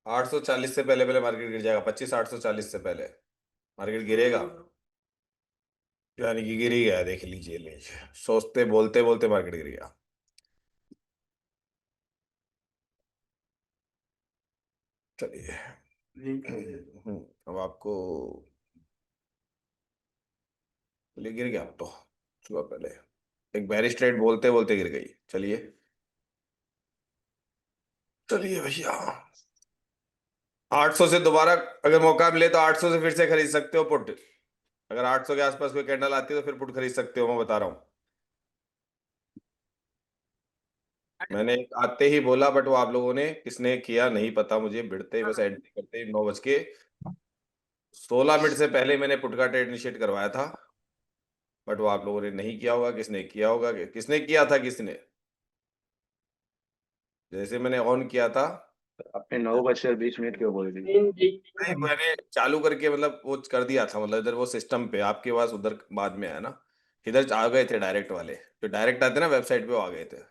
840 से पहले पहले मार्केट गिर जाएगा। 25,840 से पहले मार्केट गिरेगा, यानी कि गिर ही गया। देख लीजिए, लीजिए, सोचते बोलते बोलते मार्केट गिर गया। चलिए। अब आपको, चलिए गिर गया अब तो। सुबह पहले एक बेरिश ट्रेड बोलते बोलते गिर गई। चलिए, चलिए भैया, 800 से दोबारा अगर मौका मिले तो 800 से फिर से खरीद सकते हो पुट। अगर 800 के आसपास कोई कैंडल आती है तो फिर पुट खरीद सकते हो, मैं बता रहा हूँ। मैंने एक आते ही बोला, बट वो आप लोगों ने किसने किया नहीं पता मुझे। भिड़ते ही बस एंट्री करते ही 9 बज के 16 मिनट से पहले मैंने पुट का ट्रेड इनिशिएट करवाया था, बट वो आप लोगों ने नहीं किया होगा। किसने किया होगा? किसने किया था? किसने? जैसे मैंने ऑन किया था, आपने 9 बजकर 20 मिनट क्यों बोल दी? नहीं मैंने चालू करके मतलब वो कर दिया था, मतलब इधर वो सिस्टम पे आपके पास, उधर बाद में आया ना। इधर आ गए थे डायरेक्ट वाले, जो डायरेक्ट आते ना वेबसाइट पे, वो आ गए थे।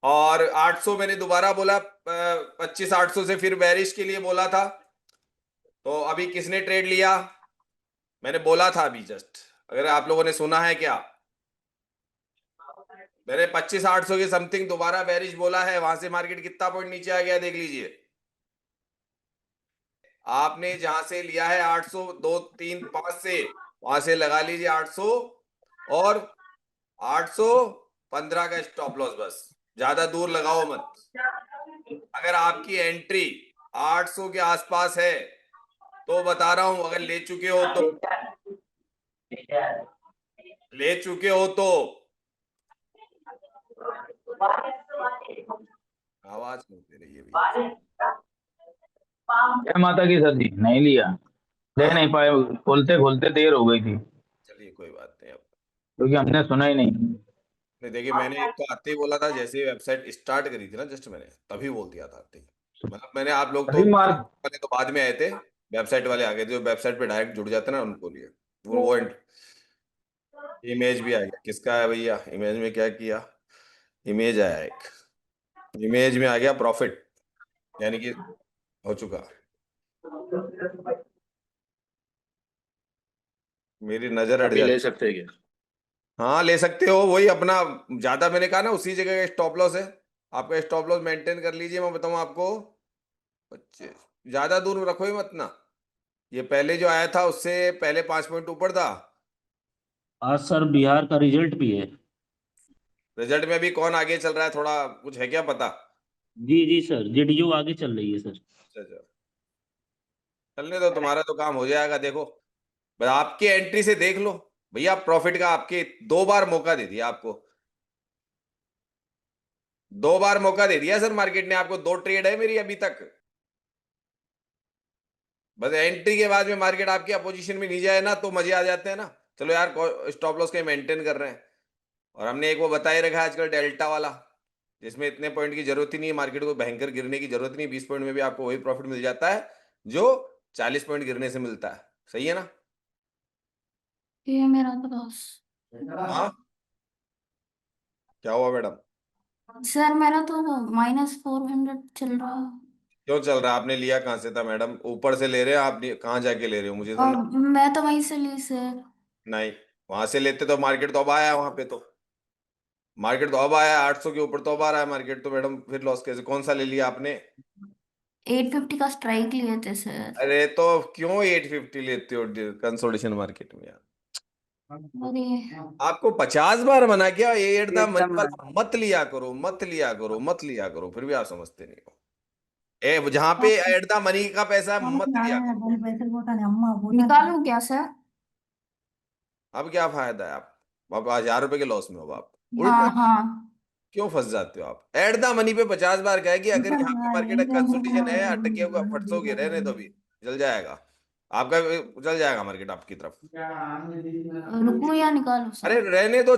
और 800 मैंने दोबारा बोला, 25,800 से फिर बेरिश के लिए बोला था। तो अभी किसने ट्रेड लिया? मैंने बोला था अभी जस्ट, अगर आप लोगों ने सुना है क्या? मैंने 25,800 के समथिंग दोबारा बेरिश बोला है। वहां से मार्केट कितना पॉइंट नीचे आ गया देख लीजिए। आपने जहां से लिया है 800, 2 3 5 से, वहां से लगा लीजिए 800, और 815 का स्टॉप लॉस। बस ज्यादा दूर लगाओ मत। अगर आपकी एंट्री 800 के आसपास है तो बता रहा हूं, अगर ले चुके हो तो, ले चुके हो तो, आवाज नहीं दे रही है भैया। जय माता की सर जी, नहीं लिया, ले हाँ, नहीं पाए, खोलते खोलते देर हो गई थी, चलिए कोई बात नहीं। अब क्योंकि हमने सुना ही नहीं। नहीं, देखिए मैंने एक तो आते ही बोला था, जैसे ही वेबसाइट स्टार्ट करी थी ना जस्ट, मैंने तभी बोल दिया था आते ही। मतलब मैंने, आप लोग तो अभी मार वाले तो बाद में आए थे, वेबसाइट वाले आ गए थे। जो वेबसाइट पे डायरेक्ट जुड़ जाते ना उनको लिए वो इमेज भी आ गया। किसका है भैया? इमेज में क्या किया? इमेज आया एक, इमेज में आ गया प्रॉफिट, यानी कि हो चुका। मेरी नजर हट अभी ले जाती। सकते हैं क्या? हाँ ले सकते हो, वही अपना, ज्यादा मैंने कहा ना उसी जगह का स्टॉप लॉस है। आपका स्टॉप लॉस मेंटेन कर लीजिए। मैं बताऊं आपको, 25, ज्यादा दूर रखो ही मत ना। ये पहले जो आया था उससे पहले 5 पॉइंट ऊपर था। आज सर बिहार का रिजल्ट भी है। रिजल्ट में भी कौन आगे चल रहा है, थोड़ा कुछ है क्या पता? जी जी सर, जेडीयू आगे चल रही है सर। अच्छा अच्छा, चलने दो, तुम्हारा तो काम हो जाएगा। देखो, बस आपकी एंट्री से देख लो भैया, प्रॉफिट का आपके 2 बार मौका दे दिया आपको। 2 बार मौका दे दिया सर मार्केट ने आपको। 2 ट्रेड है मेरी अभी तक। बस एंट्री के बाद में मार्केट आपकी अपोजिशन में नहीं जाए ना तो मजे आ जाते हैं ना। चलो यार, स्टॉप लॉस के मेंटेन कर रहे हैं। और हमने एक वो बताए रखा है आजकल, डेल्टा वाला, जिसमें इतने पॉइंट की जरूरत ही नहीं है, मार्केट को भयंकर गिरने की जरूरत नहीं। 20 पॉइंट में भी आपको वही प्रॉफिट मिल जाता है जो 40 पॉइंट गिरने से मिलता है। सही है ना? ये मेरा तो लॉस। हाँ, क्या हुआ मैडम? सर मेरा तो -400 चल रहा है। क्यों चल रहा है? आपने लिया कहाँ से था मैडम? ऊपर से ले रहे हैं आप? कहाँ जाके ले रहे हो मुझे और समझ। मैं तो वहीं से ली सर। नहीं, वहां से लेते तो मार्केट तो अब आया है वहां पे तो। मार्केट तो अब आया है 800 के ऊपर तो अब आ रहा है मार्केट तो। मैडम फिर लॉस कैसे? कौन सा ले लिया आपने? 850 का स्ट्राइक लिए थे सर। अरे तो क्यों 850 लेते हो कंसोलिडेशन मार्केट में यार? अरे आपको 50 बार मना किया, ये एकदम मनी वाला मत लिया करो, मत लिया करो, मत लिया करो, फिर भी आप समझते नहीं हो। जहां पे एट द मनी का पैसा है, मत लिया करो। निकालूं क्या सर? अब क्या फायदा है? आप अब 1000 रुपए के लॉस में हो आप। उल्टा हाँ हाँ। क्यों फंस जाते हो आप? एट द मनी पे 50 बार कहे कि अगर यहाँ पे मार्केट कंसोलिडेशन है, अटके हुए फटसोगे, रहने दो, भी चल जाएगा आपका, चल जाएगा मार्केट आपकी तरफ। रुकूं या निकालूं सर? अरे रहने दो,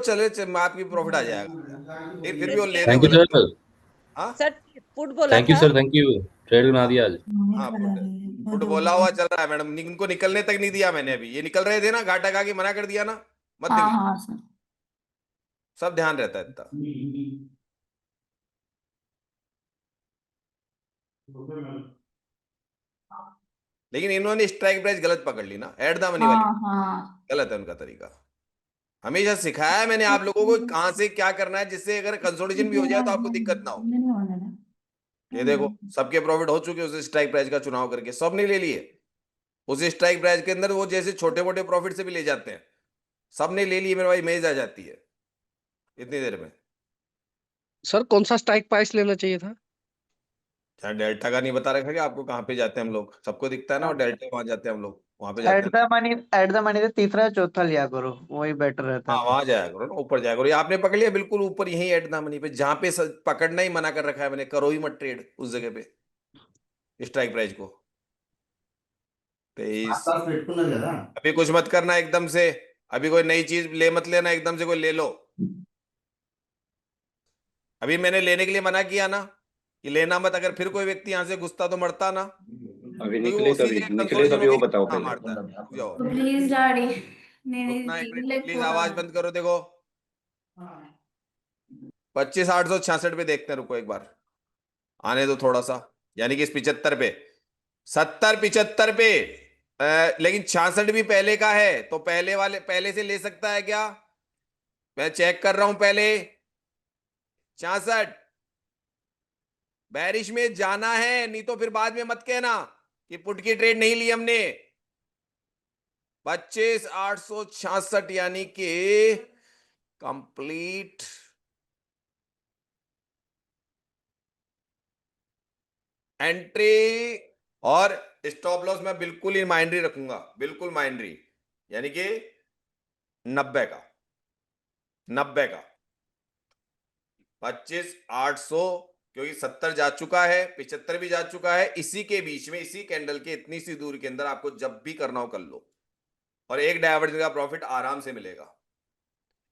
आपकी प्रॉफिट आ जाएगा। फिर भी वो ले रहे हो थैंक यू गलत। सर। हाँ सर पुट बोला थैंक यू था। Sir, thank you. ट्रेड बना दिया आज। हाँ, पुट पुट बोला हुआ चल रहा है मैडम। इनको निकलने तक नहीं दिया मैंने। अभी ये निकल रहे थे ना, घाटा खा के मना कर दिया ना, मत हाँ निकलो। हाँ सर। सब ध्यान रहता है इतना। लेकिन इन्होंने स्ट्राइक प्राइस गलत पकड़ ली ना, एट द मनी वाली। हाँ हाँ गलत है उनका तरीका। हमेशा सिखाया है मैंने आप लोगों को कहां से क्या करना है, जिससे अगर कंसोलिडेशन भी हो जाए तो आपको दिक्कत ना हो। ये देखो सबके प्रॉफिट हो चुके उस स्ट्राइक प्राइस का चुनाव करके, सब ने ले लिए। उस स्ट्राइक प्राइस के अंदर वो जैसे छोटे मोटे प्रॉफिट से भी ले जाते हैं, सब ने ले लिए मेरे भाई, इमेज आ जाती है इतनी देर में। सर कौन सा स्ट्राइक प्राइस लेना चाहिए था? क्या डेल्टा का नहीं बता रखा कि आपको कहाँ पे जाते हैं हम लोग, सबको दिखता है ना, और डेल्टा वहां जाते हैं हम लोग, वहां पे जाते हैं। एट द मनी से तीसरा या चौथा लिया करो, वही बेटर रहता हाँ है। वहां जाया करो ना, ऊपर जाया करो। ये आपने पकड़ लिया बिल्कुल ऊपर, यही एट द मनी पे, जहां पे पकड़ना ही मना कर रखा है मैंने, करो ही मत ट्रेड उस जगह पे स्ट्राइक प्राइस को। 23 अभी कुछ मत करना एकदम से, अभी कोई नई चीज ले मत लेना एकदम से, कोई ले लो। अभी मैंने लेने के लिए मना किया ना कि लेना मत, अगर फिर कोई व्यक्ति यहाँ से घुसता तो मरता ना, अभी क्योंकि वो निकले उसी तभी, जगह निकले कंसोलिडेशन तभी वो होगी बताओ हाँ पहले। मारता है। रुक जाओ, प्लीज डैडी నేను रुकना एक मिनट प्लीज, తీయలేకపోతున్నాను आवाज बंद करो। देखो 25,866 पे देखते हैं, रुको एक बार आने दो थोड़ा सा, यानी कि इस 75 पे, 70 75 पे लेकिन 66 भी पहले का है, तो पहले वाले पहले से ले सकता है क्या? मैं चेक कर रहा हूं पहले। 66 बैरिश में जाना है, नहीं तो फिर बाद में मत कहना कि पुट की ट्रेड नहीं ली हमने। 25,866 यानी कि कंप्लीट एंट्री, और स्टॉप लॉस मैं बिल्कुल ही माइंडरी रखूंगा, बिल्कुल माइंडरी, यानी कि 90 का, 90 का 25,800, क्योंकि 70 जा चुका है, 75 भी जा चुका है, इसी के बीच में, इसी कैंडल के इतनी सी दूर के अंदर आपको जब भी करना हो कर लो, और एक डायवर्जन का प्रॉफिट आराम से मिलेगा,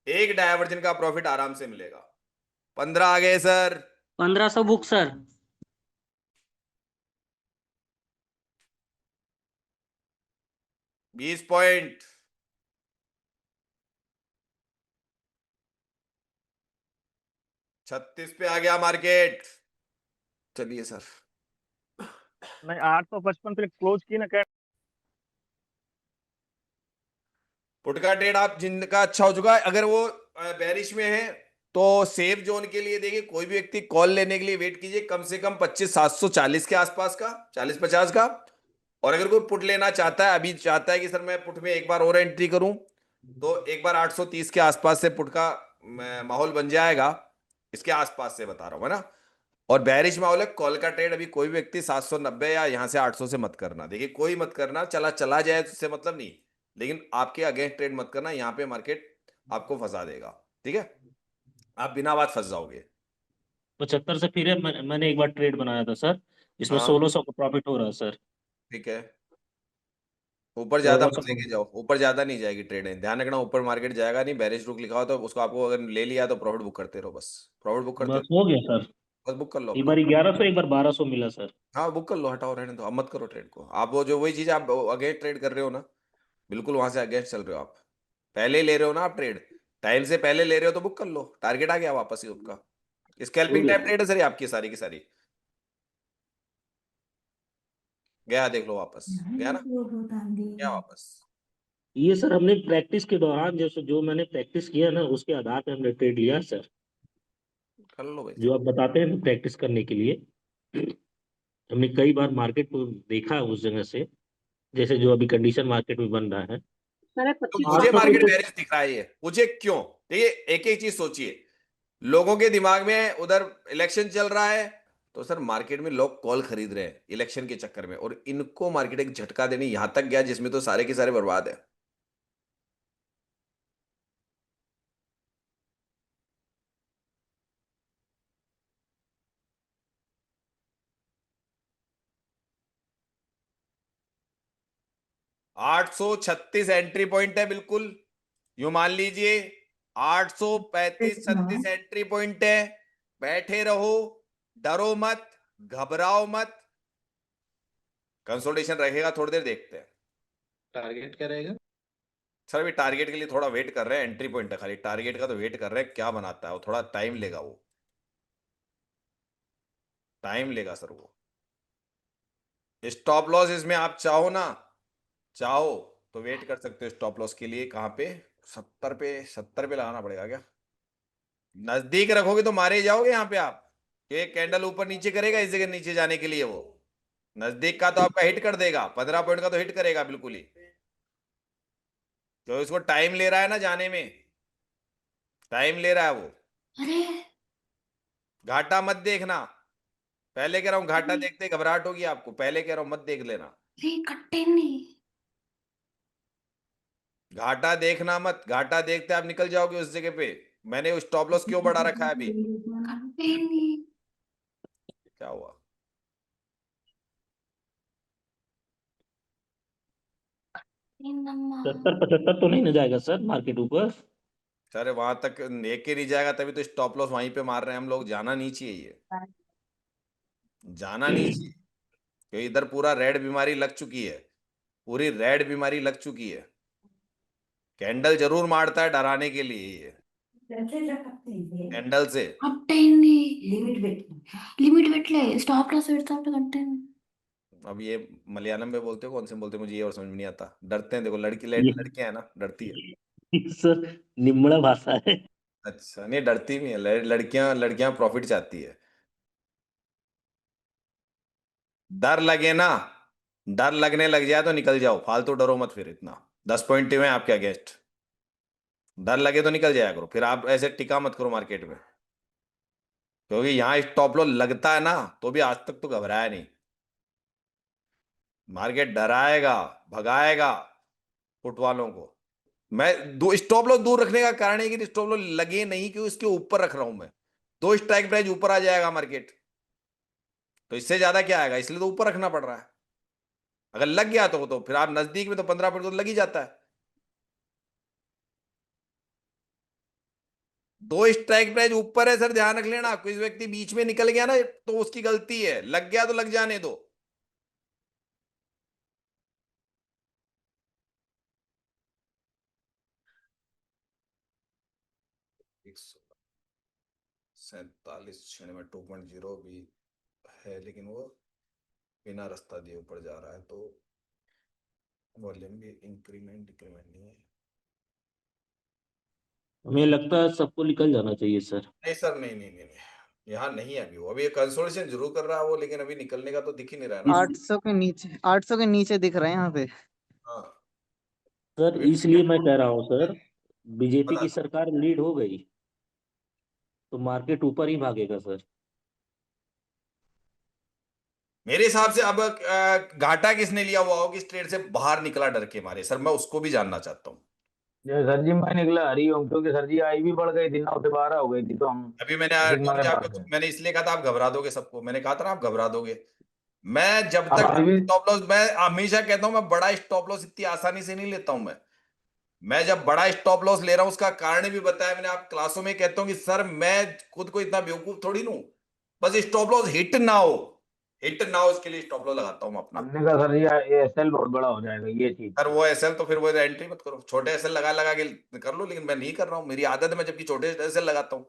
एक डायवर्जन का प्रॉफिट आराम से मिलेगा। 15 आ गए सर, 1500 बुक सर। 20 पॉइंट, 36 पे आ गया मार्केट। चलिए सर, नहीं 855 पे क्लोज की ना क्या? पुट का ट्रेड आप जिनका अच्छा हो चुका है, अगर वो बेरिश में है तो सेफ जोन के लिए देखिए, कोई भी व्यक्ति कॉल लेने के लिए वेट कीजिए कम से कम 25,740 के आसपास का, 40-50 का। और अगर कोई पुट लेना चाहता है, अभी चाहता है कि सर मैं पुट में एक बार और एंट्री करूं, तो एक बार 830 के आसपास से पुट का माहौल बन जाएगा, इसके आसपास से बता रहा हूं, है ना। और बैरिश माहौल है, कॉल का ट्रेड अभी कोई व्यक्ति 790 या यहां से 800 से मत करना, देखिए कोई मत करना, चला चला जाए तो उससे मतलब नहीं, लेकिन आपके अगेंस्ट ट्रेड मत करना, यहां पे मार्केट आपको फंसा देगा, ठीक है, आप बिना बात फंस जाओगे। 75 से फिर मैंने एक बार ट्रेड बनाया था सर, इसमें हाँ 1600 का प्रॉफिट हो रहा है सर। ठीक है, ऊपर ज्यादा मत 1600 लेके जाओ, ऊपर ज्यादा नहीं जाएगी ट्रेड, ध्यान रखना ऊपर मार्केट जाएगा नहीं, बैरिश रुक लिखा हो तो उसको आपको अगर ले लिया तो प्रॉफिट बुक करते रहो, बस प्रॉफिट बुक करते बस रहो, हो गया सर। बस बुक कर लो एक अपना। बार 1100, एक बार 1200 मिला सर। हाँ बुक कर लो, हटाओ रहने दो, अब मत करो ट्रेड को आप, वो जो वही चीज आप अगेंस्ट ट्रेड कर रहे हो ना, बिल्कुल वहां से अगेंस्ट चल रहे हो आप, पहले ले रहे हो ना आप ट्रेड, टाइम से पहले ले रहे हो तो बुक कर लो, टारगेट आ गया वापस ही आपका। स्कैल्पिंग टाइप ट्रेड है सर ये आपकी सारी की सारी, गया देख लो वापस, गया ना, गया वापस। ये सर हमने प्रैक्टिस के दौरान, जैसे जो मैंने प्रैक्टिस किया ना, उसके आधार पे हमने ट्रेड लिया सर, कर लो भाई, जो आप बताते हैं प्रैक्टिस करने के लिए। हमने कई बार मार्केट को देखा है उस जगह से, जैसे जो अभी कंडीशन मार्केट में बन रहा है। तो मुझे 800 मार्केट पे बेरिश दिख रहा है, ये मुझे क्यों, देखिए एक एक चीज सोचिए, लोगों के दिमाग में उधर इलेक्शन चल रहा है, तो सर मार्केट में लोग कॉल खरीद रहे हैं इलेक्शन के चक्कर में, और इनको मार्केट एक झटका देने यहां तक गया जिसमें तो सारे के सारे बर्बाद है। आठ सौ छत्तीस एंट्री पॉइंट है बिल्कुल, यू मान लीजिए 835-36 एंट्री पॉइंट है, बैठे रहो, डरो मत, घबराओ मत, कंसोलिडेशन रहेगा थोड़ी देर, देखते हैं। टारगेट क्या रहेगा? सर अभी टारगेट के लिए थोड़ा वेट कर रहे हैं, एंट्री पॉइंट है खाली, टारगेट का तो वेट कर रहे हैं, क्या बनाता है वो, थोड़ा टाइम लेगा, वो टाइम लेगा सर वो। स्टॉप लॉस इसमें आप चाहो तो वेट कर सकते हो स्टॉप लॉस के लिए। कहाँ पे? 70 पे लगाना पड़ेगा क्या? नजदीक रखोगे तो मारे जाओगे यहाँ पे आप। एक कैंडल ऊपर नीचे करेगा इस जगह नीचे जाने के लिए, वो नजदीक का तो आपका हिट कर देगा, 15 पॉइंट का तो हिट करेगा बिल्कुल ही। तो इसको टाइम ले रहा है ना जाने में, टाइम ले रहा है वो। अरे घाटा मत देखना, पहले कह रहा हूं, घाटा देखते ही घबराहट होगी आपको, पहले कह रहा हूं मत देख लेना। अरे कट्टे नहीं। घाटा देखना मत, घाटा देखते आप निकल जाओगे उस जगह पे। मैंने उस स्टॉप लॉस क्यों बढ़ा रखा है अभी? कट्टे नहीं। क्या हुआ? तीन नंबर। 70-75 तो नहीं ना जाएगा सर मार्केट ऊपर? सर वहां तक लेके नहीं जाएगा, तभी तो स्टॉप लॉस वहीं पे मार रहे हैं हम लोग। जाना नहीं चाहिए ये, जाना नहीं चाहिए, क्योंकि इधर पूरा रेड बीमारी लग चुकी है, पूरी रेड बीमारी लग चुकी है। कैंडल जरूर मारता है डराने के लिए ये, कैंडल से। कट्टे नहीं। लिमिट भेटले स्टॉप लॉस भेटता आपले कट्टे नाही. अब ये मलयालम में बोलते हो, कौन से में बोलते हो, मुझे ये और समझ में नहीं आता। डरते हैं, देखो लड़की ये लड़कियां है ना, डरती है। सर निम्बड़ा भाषा है। अच्छा, नहीं डरती भी है, लड़कियां लड़कियां प्रॉफिट चाहती है। डर लगे ना, डर लगने लग जाए तो निकल जाओ, फालतू डरो मत फिर इतना। 10 पॉइंट में आपके अगेंस्ट डर लगे तो निकल जाया करो, फिर आप ऐसे टिका मत करो मार्केट में, क्योंकि यहाँ स्टॉप लॉस लगता है ना तो भी आज तक तो घबराया नहीं। मार्केट डराएगा, भगाएगा फुट वालों को। मैं दो स्टॉप लॉस दूर रखने का कारण है कि स्टॉप लॉस लगे नहीं, क्योंकि उसके ऊपर रख रहा हूं मैं। 2 स्ट्राइक प्राइस ऊपर आ जाएगा मार्केट, तो इससे ज्यादा क्या आएगा, इसलिए तो ऊपर रखना पड़ रहा है। अगर लग गया तो फिर आप नजदीक में तो 15 पॉइंट तो लग ही जाता है। 2 स्ट्राइक प्राइस ऊपर है सर, ध्यान रख लेना। कोई व्यक्ति बीच में निकल गया ना तो उसकी गलती है, लग गया तो लग जाने दो। एक 47 में 2.0 भी है, लेकिन वो बिना रास्ता दिए ऊपर जा रहा है, तो वॉल्यूम भी इंक्रीमेंट डिक्रीमेंट नहीं है। हमें लगता है सबको निकल जाना चाहिए सर। नहीं सर, नहीं, यहाँ नहीं है अभी वो। अभी कंसोलिडेशन जरूर कर रहा है वो, लेकिन अभी निकलने का तो दिख ही नहीं रहा है ना। 800 के नीचे दिख रहे हैं यहाँ पे। हाँ, सर अभी इसलिए मैं कह रहा हूँ सर, बीजेपी बता की सरकार लीड हो गई तो मार्केट ऊपर ही भागेगा सर। मेरे हिसाब से अब घाटा किसने लिया हुआ हो कि इस ट्रेड से बाहर निकला डर के मारे, सर मैं उसको भी जानना चाहता हूँ। ये सर जी मैं निकला हरिओम, क्योंकि सर जी आई भी बढ़ गई थी, 9 से 12 हो गई थी, तो हम अभी मैंने सिग्मा के पास आपको है। मैंने इसलिए कहा था आप घबरा दोगे सबको, मैंने कहा था ना आप घबरा दोगे। मैं जब अब तक आज भी स्टॉप लॉस, मैं हमेशा कहता हूं मैं बड़ा स्टॉप लॉस इतनी आसानी से नहीं लेता हूं मैं जब बड़ा स्टॉप लॉस ले रहा हूं उसका कारण भी बताया मैंने, आप क्लासों में कहता हूं कि सर मैं खुद को इतना बेवकूफ थोड़ी लूं, बस स्टॉप लॉस हिट ना हो, हिट ना हो इसके लिए स्टॉप लॉस लगाता हूं मैं अपना। हमने कहा सर जी ये एसएल बहुत बड़ा हो जाएगा, ये चीज सर थी। वो एसएल तो फिर वो एंट्री मत करो, छोटे एसएल लगा लगा के कर लो, लेकिन मैं नहीं कर रहा हूँ, मेरी आदत है, मैं जबकि छोटे एसएल लगाता हूँ,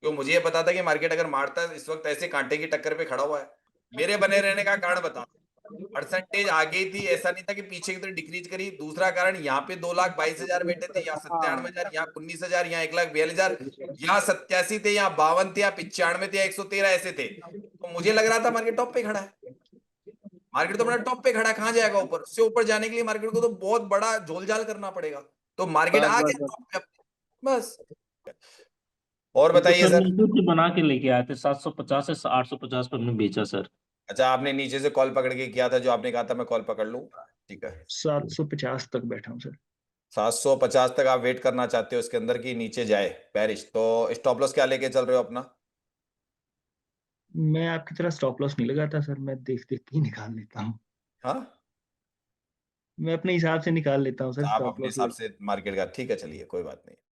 क्योंकि मुझे ये पता था कि मार्केट अगर मारता है इस वक्त ऐसे कांटे की टक्कर पे खड़ा हुआ है। मेरे बने रहने का कारण बता, परसेंटेज आ गई थी, ऐसा नहीं था कि पीछे की तरफ डिक्रीज करी। दूसरा कारण, यहाँ पे 2,22,000 बैठे थे, यहाँ 97,000, यहाँ 19,000, यहाँ 1,42,000, यहाँ 87 थे, यहाँ 52 थे, यहाँ 95 थे, 113 ऐसे थे, तो मुझे लग रहा था मार्केट टॉप पे खड़ा है। मार्केट तो अपना टॉप पे खड़ा है, कहां जाएगा ऊपर से? ऊपर जाने के लिए मार्केट को तो बहुत बड़ा झोलझाल करना पड़ेगा, तो मार्केट बस आ बस गया बस। टॉप पे बस। और ये तो बताइए सर सर। नीचे से बना के लेके आए थे, 750 से 850 पर हमने बेचा सर। अच्छा, आपने नीचे से कॉल पकड़ के किया था, जो आपने कहा था मैं कॉल पकड़ लूं, ठीक है। 750 तक बैठा हूँ सर। 750 तक आप वेट करना चाहते हो इसके अंदर की नीचे जाए पेरिस, तो स्टॉप लॉस क्या लेके चल रहे हो अपना? मैं आपकी तरह स्टॉप लॉस नहीं लगाता सर, मैं देख देख के ही निकाल लेता हूँ। हाँ, मैं अपने हिसाब से निकाल लेता हूँ सर आप स्टॉप अपने लॉस हिसाब लेके। से मार्केट का, ठीक है चलिए कोई बात नहीं।